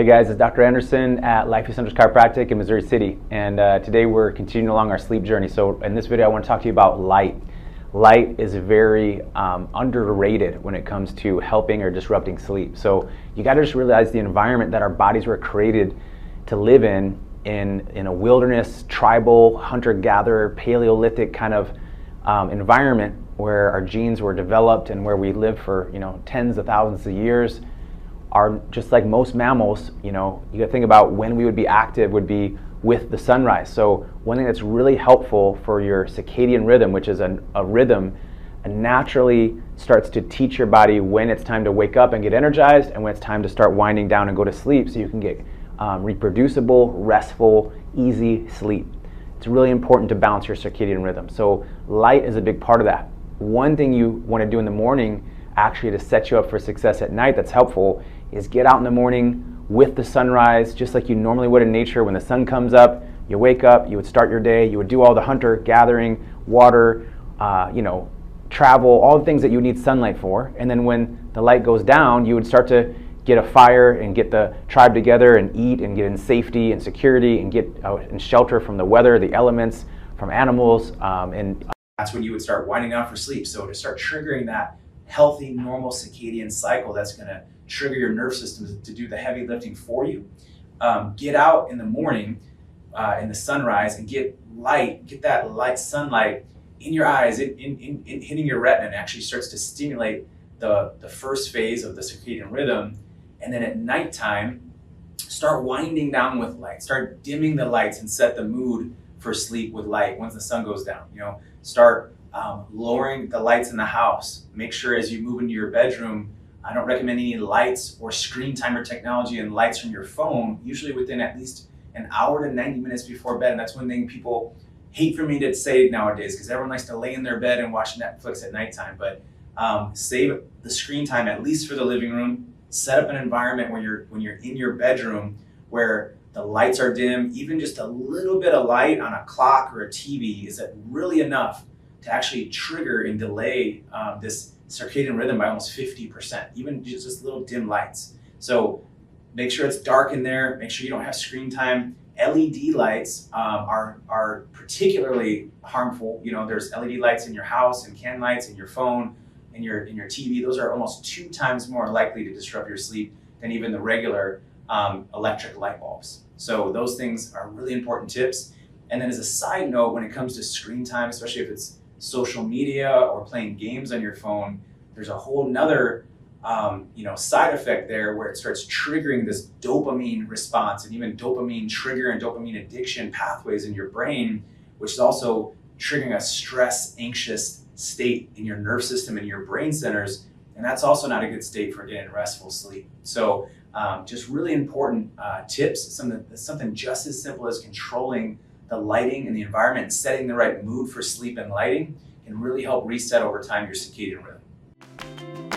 Hey guys, it's Dr. Anderson at Life Centers Chiropractic in Missouri City, and today we're continuing along our sleep journey. So in this video I want to talk to you about light. Light is very underrated when it comes to helping or disrupting sleep. So you got to just realize the environment that our bodies were created to live in a wilderness, tribal, hunter-gatherer, Paleolithic kind of environment where our genes were developed and where we lived for tens of thousands of years. Are just like most mammals, you got to think about when we would be active would be with the sunrise. So one thing that's really helpful for your circadian rhythm, which is a rhythm, naturally starts to teach your body when it's time to wake up and get energized and when it's time to start winding down and go to sleep, so you can get reproducible, restful, easy sleep. It's really important to balance your circadian rhythm. So light is a big part of that. One thing you want to do in the morning, actually to set you up for success at night, that's helpful, is get out in the morning with the sunrise, just like you normally would in nature. When the sun comes up, you wake up, you would start your day, you would do all the hunter gathering, water, travel, all the things that you need sunlight for. And then when the light goes down, you would start to get a fire and get the tribe together and eat and get in safety and security and get in shelter from the weather, the elements, from animals, and that's when you would start winding down for sleep. So to start triggering that healthy, normal circadian cycle, that's going to trigger your nerve system to do the heavy lifting for you. Get out in the morning in the sunrise and get that light sunlight in your eyes, hitting your retina, and actually starts to stimulate the first phase of the circadian rhythm. And then at nighttime, start winding down with light. Start dimming the lights and set the mood for sleep with light once the sun goes down. Start lowering the lights in the house. Make sure as you move into your bedroom, I don't recommend any lights or screen timer technology and lights from your phone, usually within at least an hour to 90 minutes before bed. And that's one thing people hate for me to say nowadays, because everyone likes to lay in their bed and watch Netflix at nighttime. But save the screen time, at least for the living room. Set up an environment where when you're in your bedroom where the lights are dim. Even just a little bit of light on a clock or a TV is really enough to actually trigger and delay this circadian rhythm by almost 50%, even just little dim lights. So make sure it's dark in there, make sure you don't have screen time. LED lights are particularly harmful. There's LED lights in your house and can lights in your phone and your TV. Those are almost 2 times more likely to disrupt your sleep than even the regular electric light bulbs. So those things are really important tips. And then as a side note, when it comes to screen time, especially if it's social media or playing games on your phone, there's a whole nother side effect there where it starts triggering this dopamine response and even dopamine trigger and dopamine addiction pathways in your brain, which is also triggering a stress, anxious state in your nerve system and your brain centers. And that's also not a good state for getting restful sleep. So just really important tips, something just as simple as controlling the lighting and the environment and setting the right mood for sleep and lighting can really help reset over time your circadian rhythm.